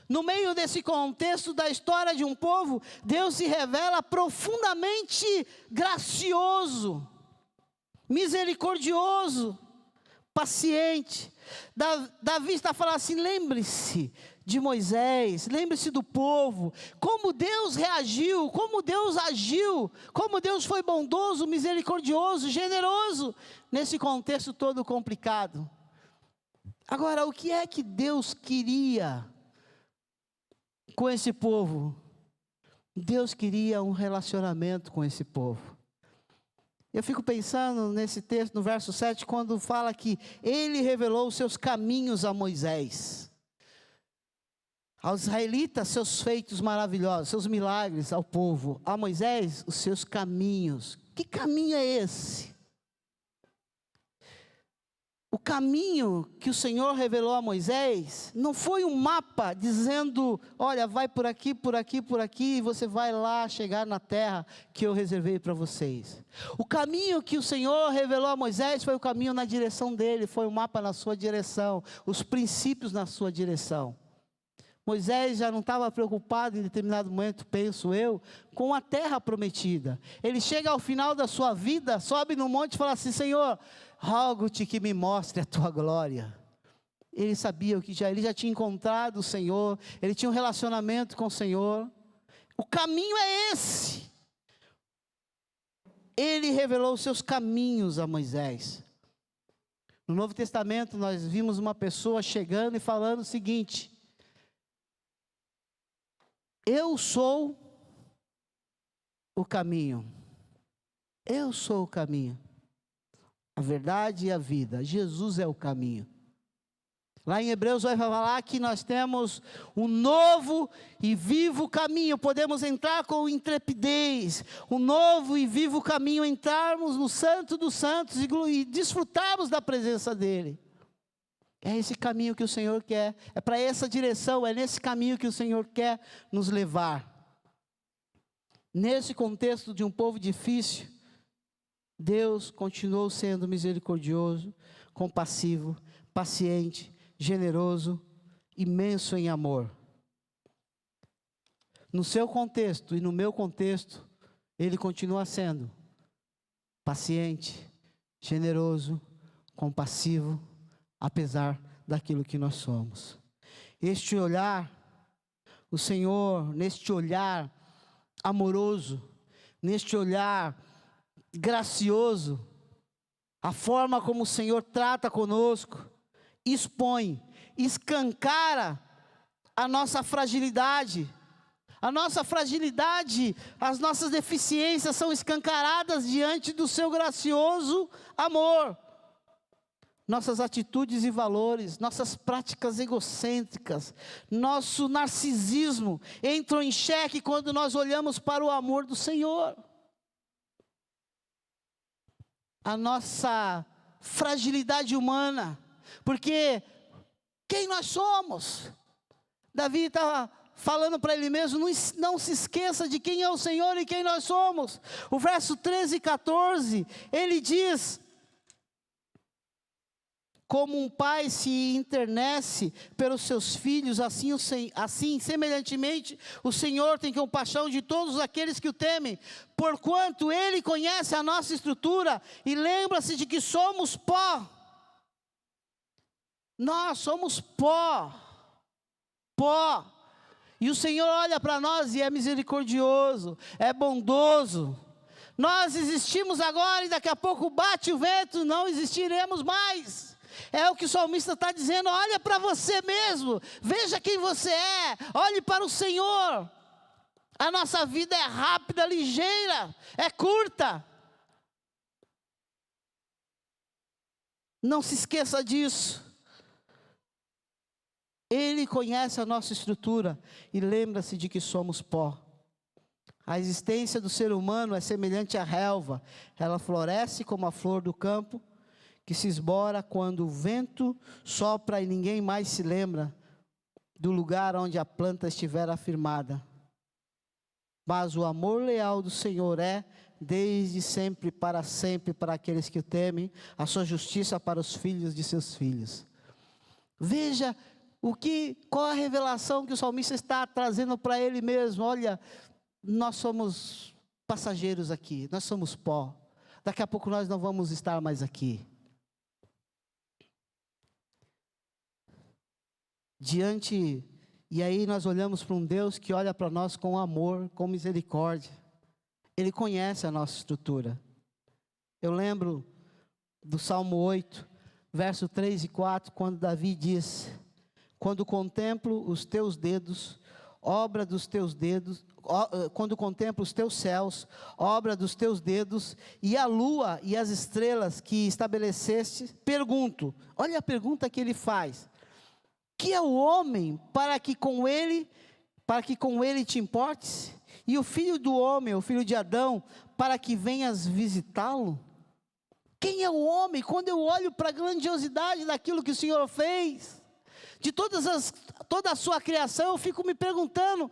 A: No meio desse contexto da história de um povo, Deus se revela profundamente gracioso, misericordioso, paciente. Davi está falando assim: lembre-se de Moisés, lembre-se do povo, como Deus reagiu, como Deus agiu, como Deus foi bondoso, misericordioso, generoso, nesse contexto todo complicado. Agora, o que é que Deus queria com esse povo? Deus queria um relacionamento com esse povo. Eu fico pensando nesse texto, no verso 7, quando fala que ele revelou os seus caminhos a Moisés. Aos israelitas, seus feitos maravilhosos, seus milagres ao povo. A Moisés, os seus caminhos. Que caminho é esse? O caminho que o Senhor revelou a Moisés não foi um mapa dizendo: olha, vai por aqui, por aqui, por aqui, e você vai lá chegar na terra que eu reservei para vocês. O caminho que o Senhor revelou a Moisés foi o caminho na direção dele, foi o mapa na sua direção, os princípios na sua direção. Moisés já não estava preocupado em determinado momento, penso eu, com a terra prometida. Ele chega ao final da sua vida, sobe no monte e fala assim: Senhor, rogo-te que me mostre a tua glória. Ele sabia que ele já tinha encontrado o Senhor, ele tinha um relacionamento com o Senhor. O caminho é esse. Ele revelou os seus caminhos a Moisés. No Novo Testamento nós vimos uma pessoa chegando e falando o seguinte: eu sou o caminho. Eu sou o caminho, a verdade e a vida. Jesus é o caminho. Lá em Hebreus vai falar que nós temos um novo e vivo caminho. Podemos entrar com intrepidez. Um novo e vivo caminho, entrarmos no Santo dos Santos e desfrutarmos da presença dEle. É esse caminho que o Senhor quer. É para essa direção, é nesse caminho que o Senhor quer nos levar. Nesse contexto de um povo difícil, Deus continuou sendo misericordioso, compassivo, paciente, generoso, imenso em amor. No seu contexto e no meu contexto, Ele continua sendo paciente, generoso, compassivo, apesar daquilo que nós somos. Este olhar, o Senhor, neste olhar amoroso, neste olhar gracioso, a forma como o Senhor trata conosco, expõe, escancara a nossa fragilidade. A nossa fragilidade, as nossas deficiências são escancaradas diante do seu gracioso amor. Nossas atitudes e valores, nossas práticas egocêntricas, nosso narcisismo entram em xeque quando nós olhamos para o amor do Senhor. A nossa fragilidade humana, porque quem nós somos? Davi estava falando para ele mesmo: não se esqueça de quem é o Senhor e quem nós somos. O verso 13 e 14, ele diz: como um pai se enternece pelos seus filhos, assim, semelhantemente, o Senhor tem compaixão de todos aqueles que o temem, porquanto Ele conhece a nossa estrutura e lembra-se de que somos pó. Nós somos pó. E o Senhor olha para nós e é misericordioso, é bondoso. Nós existimos agora e daqui a pouco bate o vento, não existiremos mais. É o que o salmista está dizendo: olha para você mesmo, veja quem você é, olhe para o Senhor. A nossa vida é rápida, ligeira, é curta. Não se esqueça disso. Ele conhece a nossa estrutura e lembra-se de que somos pó. A existência do ser humano é semelhante à relva. Ela floresce como a flor do campo, que se esbora quando o vento sopra e ninguém mais se lembra do lugar onde a planta estiver afirmada. Mas o amor leal do Senhor é desde sempre para aqueles que o temem, a sua justiça para os filhos de seus filhos. Veja qual a revelação que o salmista está trazendo para ele mesmo. Olha, nós somos passageiros aqui, nós somos pó. Daqui a pouco nós não vamos estar mais aqui. E aí nós olhamos para um Deus que olha para nós com amor, com misericórdia. Ele conhece a nossa estrutura. Eu lembro do Salmo 8, verso 3 e 4, quando Davi diz: quando contemplo os teus dedos, obra dos teus dedos, quando contemplo os teus céus, obra dos teus dedos, e a lua e as estrelas que estabeleceste, pergunto, olha a pergunta que ele faz: que é o homem para que com ele te importes? E o filho do homem, o filho de Adão, para que venhas visitá-lo? Quem é o homem? Quando eu olho para a grandiosidade daquilo que o Senhor fez, de toda a sua criação, eu fico me perguntando: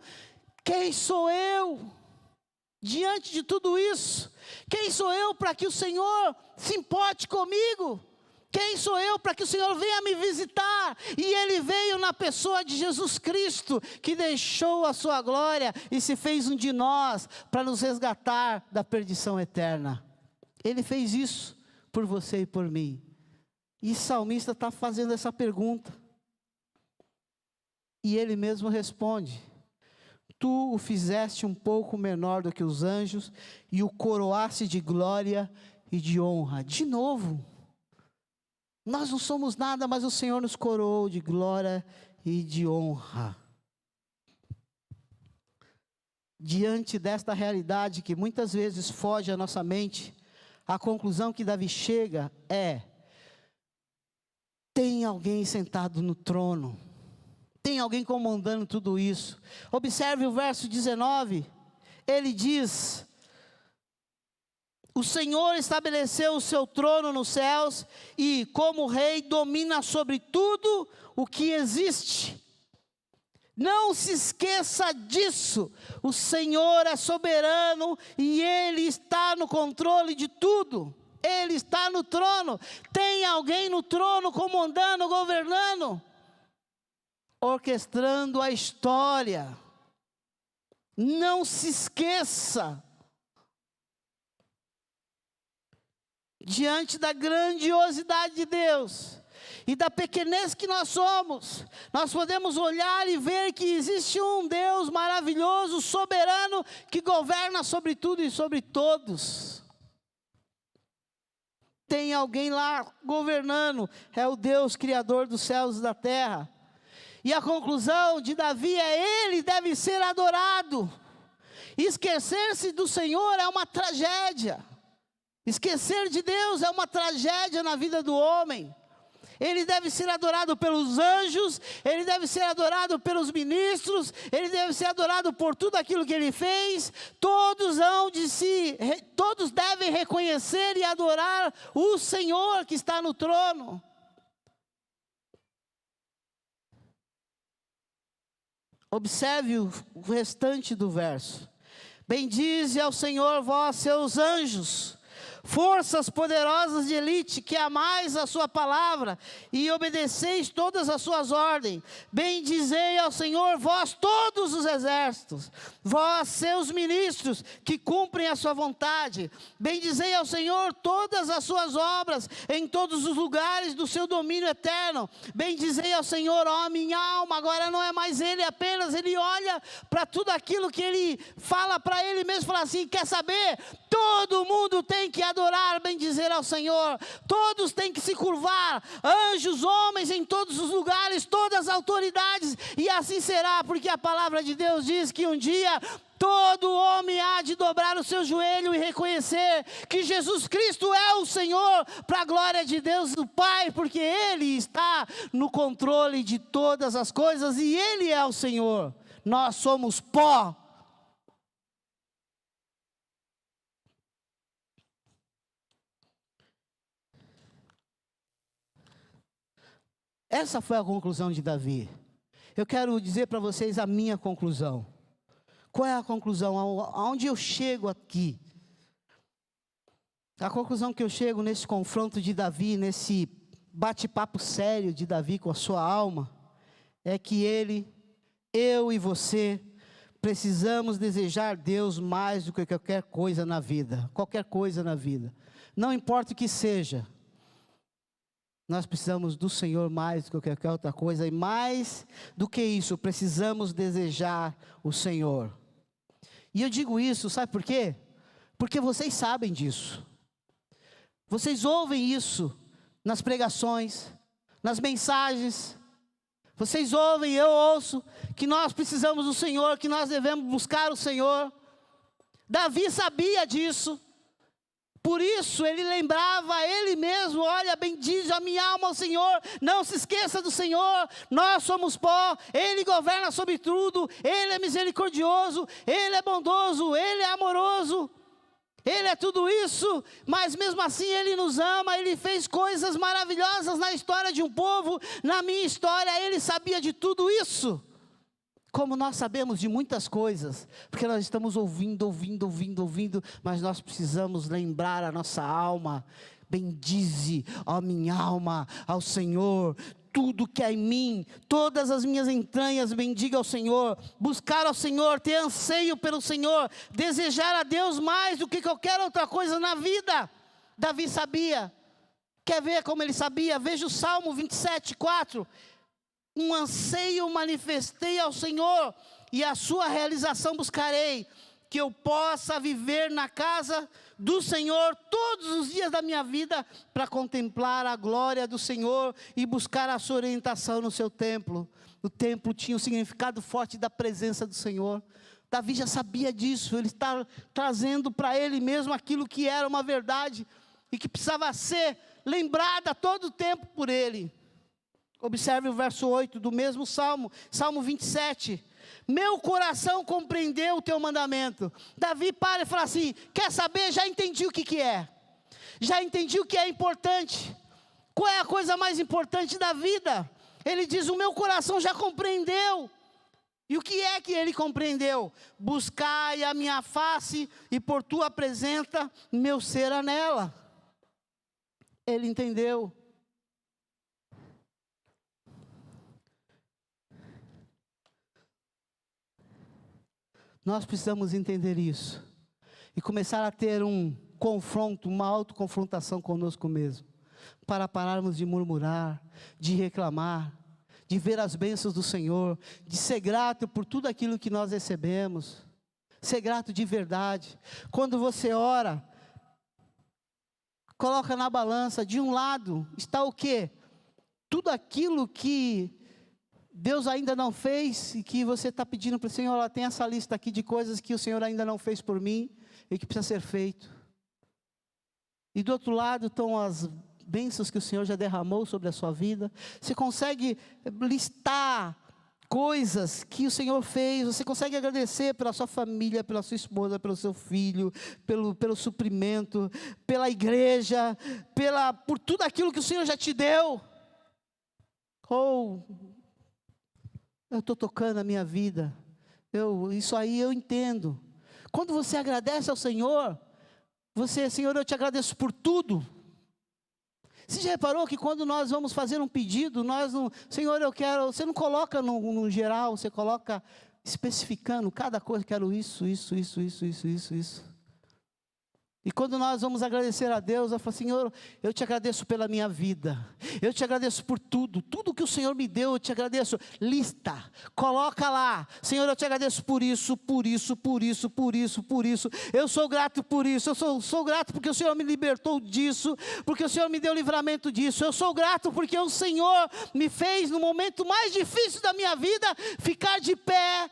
A: quem sou eu diante de tudo isso? Quem sou eu para que o Senhor se importe comigo? Quem sou eu para que o Senhor venha me visitar? E Ele veio na pessoa de Jesus Cristo, que deixou a sua glória e se fez um de nós, para nos resgatar da perdição eterna. Ele fez isso por você e por mim. E o salmista está fazendo essa pergunta. E ele mesmo responde: tu o fizeste um pouco menor do que os anjos, e o coroaste de glória e de honra. De novo, nós não somos nada, mas o Senhor nos coroou de glória e de honra. Diante desta realidade que muitas vezes foge à nossa mente, a conclusão que Davi chega é: tem alguém sentado no trono, tem alguém comandando tudo isso. Observe o verso 19, ele diz: o Senhor estabeleceu o seu trono nos céus e, como rei, domina sobre tudo o que existe. Não se esqueça disso. O Senhor é soberano e Ele está no controle de tudo. Ele está no trono. Tem alguém no trono comandando, governando, orquestrando a história. Não se esqueça. Diante da grandiosidade de Deus e da pequenez que nós somos, nós podemos olhar e ver que existe um Deus maravilhoso, soberano, que governa sobre tudo e sobre todos. Tem alguém lá governando, é o Deus criador dos céus e da terra. E a conclusão de Davi é: ele deve ser adorado. Esquecer-se do Senhor é uma tragédia. Esquecer de Deus é uma tragédia na vida do homem. Ele deve ser adorado pelos anjos, ele deve ser adorado pelos ministros, ele deve ser adorado por tudo aquilo que ele fez. Todos devem reconhecer e adorar o Senhor que está no trono. Observe o restante do verso. Bendize ao Senhor vós seus anjos, forças poderosas de elite, que amais a sua palavra e obedeceis todas as suas ordens. Bendizei ao Senhor vós todos os exércitos, vós seus ministros que cumprem a sua vontade. Bendizei ao Senhor todas as suas obras em todos os lugares do seu domínio eterno. Bendizei ao Senhor, ó minha alma. Agora não é mais ele apenas, ele olha para tudo aquilo que ele fala para ele mesmo, fala assim: quer saber? Todo mundo tem que adorar adorar, bendizer ao Senhor. Todos têm que se curvar, anjos, homens, em todos os lugares, todas as autoridades, e assim será, porque a palavra de Deus diz que um dia todo homem há de dobrar o seu joelho e reconhecer que Jesus Cristo é o Senhor, para a glória de Deus do Pai, porque Ele está no controle de todas as coisas e Ele é o Senhor. Nós somos pó. Essa foi a conclusão de Davi. Eu quero dizer para vocês a minha conclusão. Qual é a conclusão? Aonde eu chego aqui? A conclusão que eu chego nesse confronto de Davi, nesse bate-papo sério de Davi com a sua alma, é que eu e você, precisamos desejar Deus mais do que qualquer coisa na vida. Qualquer coisa na vida. Não importa o que seja. Nós precisamos do Senhor mais do que qualquer outra coisa, e mais do que isso, precisamos desejar o Senhor. E eu digo isso, sabe por quê? Porque vocês sabem disso. Vocês ouvem isso nas pregações, nas mensagens. Vocês ouvem, eu ouço, que nós precisamos do Senhor, que nós devemos buscar o Senhor. Davi sabia disso. Por isso ele lembrava a ele mesmo: olha, bendize a minha alma ao Senhor, não se esqueça do Senhor, nós somos pó, Ele governa sobre tudo, Ele é misericordioso, Ele é bondoso, Ele é amoroso, Ele é tudo isso, mas mesmo assim Ele nos ama, Ele fez coisas maravilhosas na história de um povo, na minha história, Ele sabia de tudo isso. Como nós sabemos de muitas coisas, porque nós estamos ouvindo, mas nós precisamos lembrar a nossa alma: bendize a minha alma ao Senhor, tudo que é em mim, todas as minhas entranhas, bendiga ao Senhor. Buscar ao Senhor, ter anseio pelo Senhor, desejar a Deus mais do que qualquer outra coisa na vida. Davi sabia. Quer ver como ele sabia? Veja o Salmo 27:4. Um anseio manifestei ao Senhor, e a sua realização buscarei, que eu possa viver na casa do Senhor todos os dias da minha vida, para contemplar a glória do Senhor e buscar a sua orientação no seu templo. O templo tinha um significado forte da presença do Senhor. Davi já sabia disso, ele está trazendo para ele mesmo aquilo que era uma verdade, e que precisava ser lembrada a todo tempo por ele. Observe o verso 8 do mesmo Salmo, Salmo 27. Meu coração compreendeu o teu mandamento. Davi para e fala assim: quer saber? Já entendi o que é. Já entendi o que é importante. Qual é a coisa mais importante da vida? Ele diz: o meu coração já compreendeu. E o que é que ele compreendeu? Buscai a minha face, e por tua presença meu ser anela. Ele entendeu. Nós precisamos entender isso, e começar a ter um confronto, uma autoconfrontação conosco mesmo, para pararmos de murmurar, de reclamar, de ver as bênçãos do Senhor, de ser grato por tudo aquilo que nós recebemos, ser grato de verdade. Quando você ora, coloca na balança, de um lado está o quê? Tudo aquilo que Deus ainda não fez, e que você está pedindo para o Senhor: ó, tem essa lista aqui de coisas que o Senhor ainda não fez por mim, e que precisa ser feito. E do outro lado estão as bênçãos que o Senhor já derramou sobre a sua vida. Você consegue listar coisas que o Senhor fez, você consegue agradecer pela sua família, pela sua esposa, pelo seu filho, pelo suprimento, pela igreja, por tudo aquilo que o Senhor já te deu. Ou eu estou tocando a minha vida, isso aí eu entendo. Quando você agradece ao Senhor, Senhor, eu te agradeço por tudo. Você já reparou que quando nós vamos fazer um pedido, Senhor, eu quero, você não coloca no geral, você coloca especificando cada coisa: quero isso. E quando nós vamos agradecer a Deus, eu falo, Senhor, eu te agradeço pela minha vida, eu te agradeço por tudo, tudo que o Senhor me deu, eu te agradeço. Lista, coloca lá, Senhor, eu te agradeço por isso, por isso, por isso, por isso, por isso. Eu sou grato por isso, eu sou grato porque o Senhor me libertou disso, porque o Senhor me deu livramento disso. Eu sou grato porque o Senhor me fez, no momento mais difícil da minha vida, ficar de pé.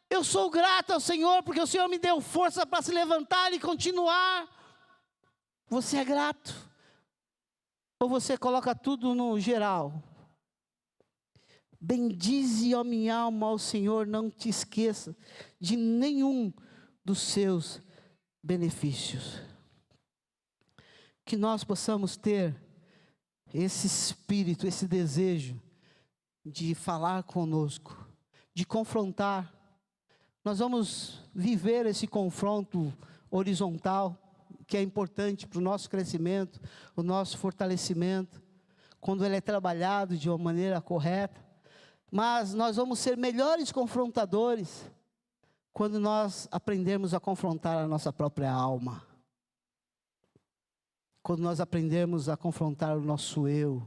A: Eu sou grato ao Senhor porque o Senhor me deu força para se levantar e continuar. Você é grato? Ou você coloca tudo no geral? Bendize, ó minha alma, ao Senhor, não te esqueça de nenhum dos seus benefícios. Que nós possamos ter esse espírito, esse desejo de falar conosco, de confrontar. Nós vamos viver esse confronto horizontal, que é importante para o nosso crescimento, o nosso fortalecimento, quando ele é trabalhado de uma maneira correta. Mas nós vamos ser melhores confrontadores quando nós aprendermos a confrontar a nossa própria alma. Quando nós aprendermos a confrontar o nosso eu.